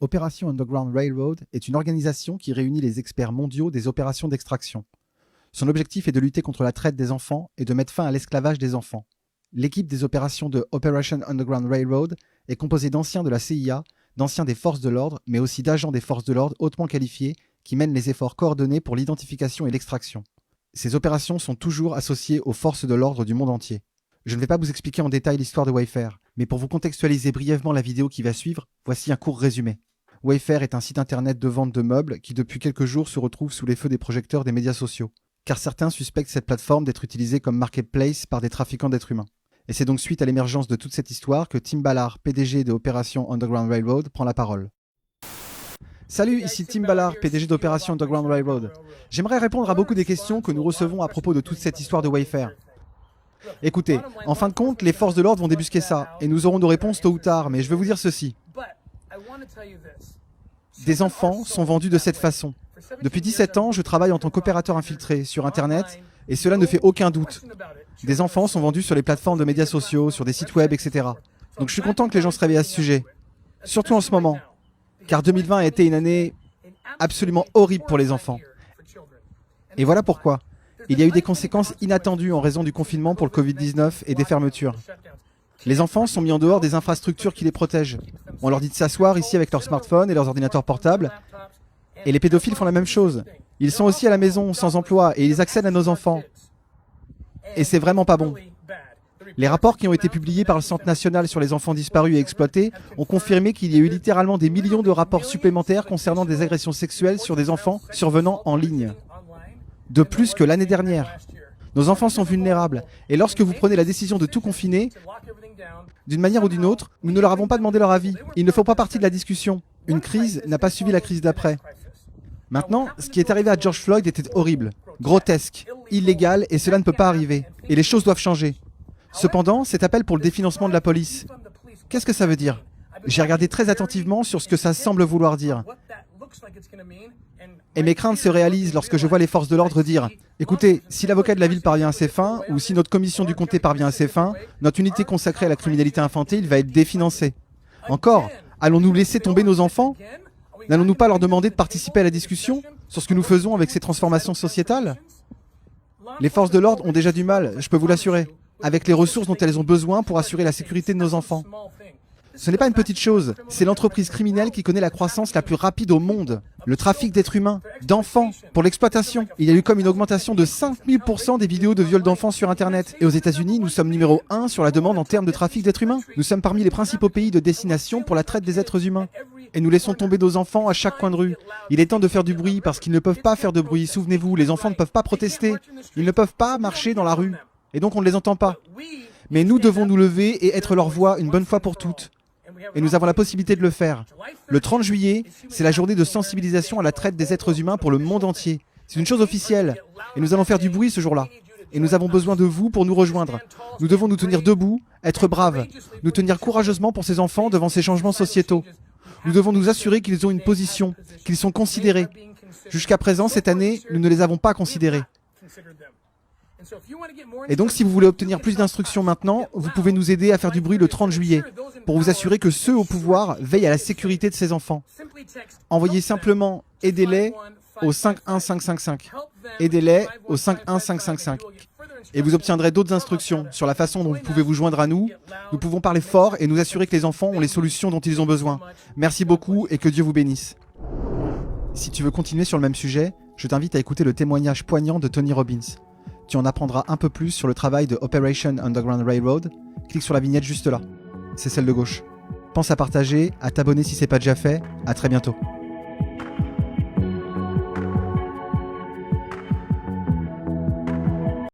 Operation Underground Railroad est une organisation qui réunit les experts mondiaux des opérations d'extraction. Son objectif est de lutter contre la traite des enfants et de mettre fin à l'esclavage des enfants. L'équipe des opérations de Operation Underground Railroad est composée d'anciens de la CIA, d'anciens des forces de l'ordre, mais aussi d'agents des forces de l'ordre hautement qualifiés qui mènent les efforts coordonnés pour l'identification et l'extraction. Ces opérations sont toujours associées aux forces de l'ordre du monde entier. Je ne vais pas vous expliquer en détail l'histoire de Wayfair, mais pour vous contextualiser brièvement la vidéo qui va suivre, voici un court résumé. Wayfair est un site internet de vente de meubles qui depuis quelques jours se retrouve sous les feux des projecteurs des médias sociaux, car certains suspectent cette plateforme d'être utilisée comme marketplace par des trafiquants d'êtres humains. Et c'est donc suite à l'émergence de toute cette histoire que Tim Ballard, PDG de Operation Underground Railroad, prend la parole. Salut, ici Tim Ballard, PDG d'Opération Underground Railroad. J'aimerais répondre à beaucoup des questions que nous recevons à propos de toute cette histoire de Wayfair. Écoutez, en fin de compte, les forces de l'ordre vont débusquer ça, et nous aurons nos réponses tôt ou tard, mais je vais vous dire ceci. Des enfants sont vendus de cette façon. Depuis 17 ans, je travaille en tant qu'opérateur infiltré sur Internet, et cela ne fait aucun doute. Des enfants sont vendus sur les plateformes de médias sociaux, sur des sites web, etc. Donc je suis content que les gens se réveillent à ce sujet. Surtout en ce moment, car 2020 a été une année absolument horrible pour les enfants. Et voilà pourquoi. Il y a eu des conséquences inattendues en raison du confinement pour le Covid-19 et des fermetures. Les enfants sont mis en dehors des infrastructures qui les protègent. On leur dit de s'asseoir ici avec leur smartphone et leurs ordinateurs portables. Et les pédophiles font la même chose. Ils sont aussi à la maison, sans emploi, et ils accèdent à nos enfants. Et c'est vraiment pas bon. Les rapports qui ont été publiés par le Centre national sur les enfants disparus et exploités ont confirmé qu'il y a eu littéralement des millions de rapports supplémentaires concernant des agressions sexuelles sur des enfants survenant en ligne. De plus que l'année dernière. Nos enfants sont vulnérables, et lorsque vous prenez la décision de tout confiner, d'une manière ou d'une autre, nous ne leur avons pas demandé leur avis. Ils ne font pas partie de la discussion. Une crise n'a pas suivi la crise d'après. Maintenant, ce qui est arrivé à George Floyd était horrible, grotesque, illégal, et cela ne peut pas arriver. Et les choses doivent changer. Cependant, cet appel pour le définancement de la police, qu'est-ce que ça veut dire? J'ai regardé très attentivement sur ce que ça semble vouloir dire. Et mes craintes se réalisent lorsque je vois les forces de l'ordre dire « Écoutez, si l'avocat de la ville parvient à ses fins, ou si notre commission du comté parvient à ses fins, notre unité consacrée à la criminalité infantile va être définancée. Encore, allons-nous laisser tomber nos enfants? N'allons-nous pas leur demander de participer à la discussion sur ce que nous faisons avec ces transformations sociétales? Les forces de l'ordre ont déjà du mal, je peux vous l'assurer, avec les ressources dont elles ont besoin pour assurer la sécurité de nos enfants. Ce n'est pas une petite chose, c'est l'entreprise criminelle qui connaît la croissance la plus rapide au monde. Le trafic d'êtres humains, d'enfants, pour l'exploitation. Il y a eu comme une augmentation de 5000% des vidéos de viol d'enfants sur Internet. Et aux États-Unis, nous sommes numéro 1 sur la demande en termes de trafic d'êtres humains. Nous sommes parmi les principaux pays de destination pour la traite des êtres humains. Et nous laissons tomber nos enfants à chaque coin de rue. Il est temps de faire du bruit parce qu'ils ne peuvent pas faire de bruit. Souvenez-vous, les enfants ne peuvent pas protester. Ils ne peuvent pas marcher dans la rue. Et donc on ne les entend pas. Mais nous devons nous lever et être leur voix une bonne fois pour toutes. Et nous avons la possibilité de le faire. Le 30 juillet, c'est la journée de sensibilisation à la traite des êtres humains pour le monde entier. C'est une chose officielle. Et nous allons faire du bruit ce jour-là. Et nous avons besoin de vous pour nous rejoindre. Nous devons nous tenir debout, être braves, nous tenir courageusement pour ces enfants devant ces changements sociétaux. Nous devons nous assurer qu'ils ont une position, qu'ils sont considérés. Jusqu'à présent, cette année, nous ne les avons pas considérés. Et donc, si vous voulez obtenir plus d'instructions maintenant, vous pouvez nous aider à faire du bruit le 30 juillet, pour vous assurer que ceux au pouvoir veillent à la sécurité de ces enfants. Envoyez simplement « Aidez-les » au 51555. Aidez-les au 51555. Et vous obtiendrez d'autres instructions sur la façon dont vous pouvez vous joindre à nous. Nous pouvons parler fort et nous assurer que les enfants ont les solutions dont ils ont besoin. Merci beaucoup et que Dieu vous bénisse. Si tu veux continuer sur le même sujet, je t'invite à écouter le témoignage poignant de Tony Robbins. Tu en apprendras un peu plus sur le travail de Operation Underground Railroad. Clique sur la vignette juste là. C'est celle de gauche. Pense à partager, à t'abonner si ce n'est pas déjà fait. À très bientôt.